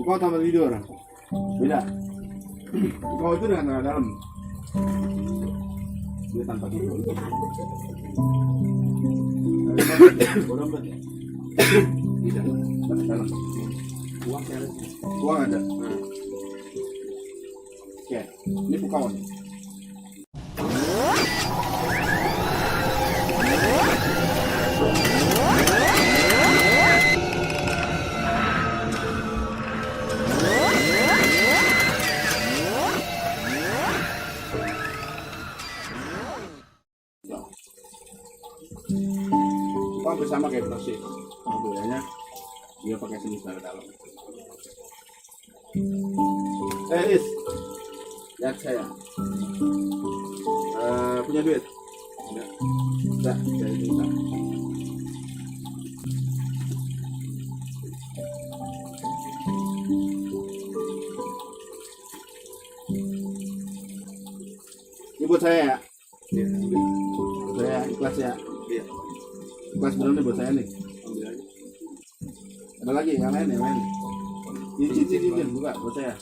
Kau tambah tidur. Beda. Kau itu dengan tanah dalam. Dia tanpa tidur. Dompet. Tidak. Tanah dalam. Uang ada. Uang ada. Nah. Oke. Ini bukawan. Hampir sama kayak plastik, bedanya dia pakai sini dari dalam. Is, lihat saya punya duit? Enggak, saya minta. Ini buat saya ya? Iya. Buat saya ikhlas ya? Iya. Kelas bener nih buat saya nih. Ada lagi yang lain yang lain. Izin buka buat saya.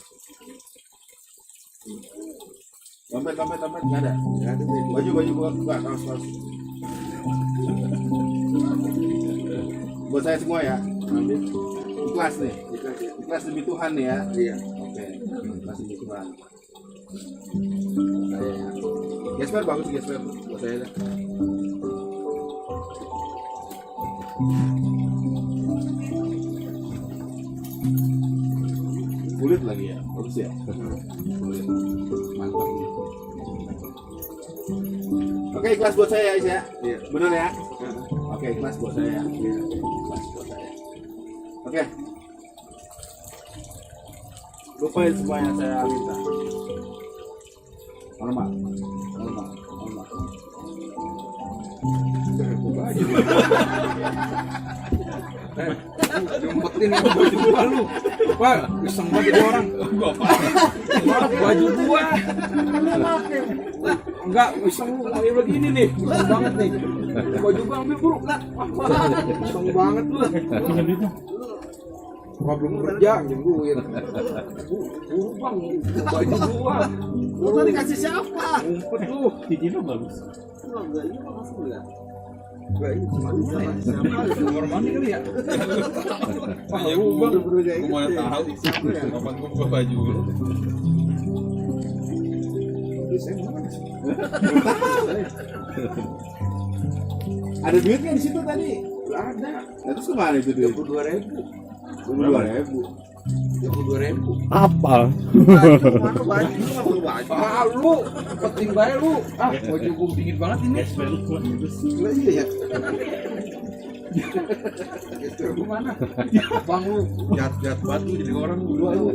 Dompet nggak ada. Baju buka kaos. Buat saya semua ya. Ambil. Ikhlas nih. Ikhlas demi Tuhan nih ya. Iya. Oke. Ikhlas demi Tuhan. Gesper bagus gesper buat saya. Kulit lagi ya, bagus ya. Kulit, mantap nih. Oke, ikhlas buat saya ya, iya. Benar ya? Oke, ikhlas buat saya. Iya. Ikhlas buat saya. Oke. Lupain semua yang saya minta. Normal. Nyumpetin baju gua lu. Pak, iseng banget jadi orang. Baju gua. Enggak, iseng lu kayak begini nih. Iseng banget nih. Baju gua ambil buru. Iseng banget lu. Gua belum kerja, nungguin. Bang, baju gua. Lu tadi kasih siapa? Ngumpet lu. Cincin bagus. Enggak, ini langsung ya. Enggak, ini cuma siapa? Nomor mandi kali ya? Wah, lu bang. Gue mau tahu kapan gue buka baju lu. Ada duitnya di situ tadi? Ada. Nah, terus kemana itu duit? 22.000. 22.000. Apa? Ah, lu penting banget lu. Ah, baju gua dingin banget ini. Iya ya. Itu gimana? Bang lu Jat batu jadi orang dua lu.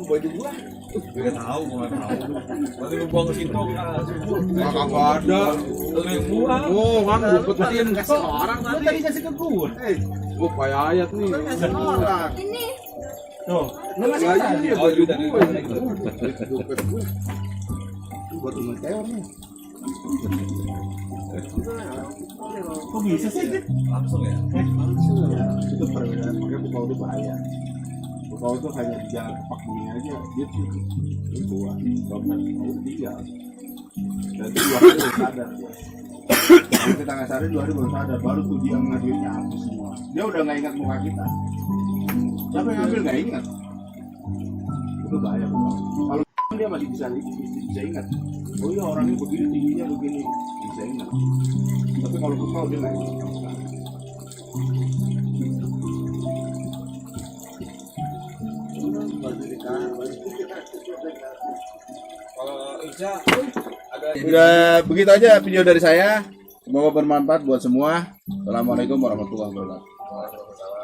Baju gua. Gak tahu, gue gak tahu. Berarti lu buang ke situ Kagak ada. Lu yang buang. Oh, kan gua petin. Kasih orang Lu tadi kasih ke gue. Gua kayak ayat nih. Kasih orang. Ini Tuh, lu ngasih Lagi tadi. nih Oh, baju dari gua. Dompet gue. Buat temen teor nih. Kok bisa sih? Langsung ya? Itu perbedaan, makanya bukau itu bahaya. Bukau itu hanya di jalan kepak begini aja, dia cukup. Itu dua, dompet, udah tiga. Dan itu 2 hari baru sadar dia. Kalau kita nggak sadar 2 hari baru sadar, baru tuh dia ngaduinnya hapus semua. Dia udah nggak ingat muka kita. Siapa yang ngambil nggak ingat. Itu bahaya bukau. Kalau dia masih bisa ingat. Oh iya orangnya begini, tingginya begini, bisa ingat. Tapi kalau bukau dia nggak ingat sama sekali. Kalau Ica ada Udah begitu aja video dari saya. Semoga bermanfaat buat semua. Assalamualaikum warahmatullahi wabarakatuh.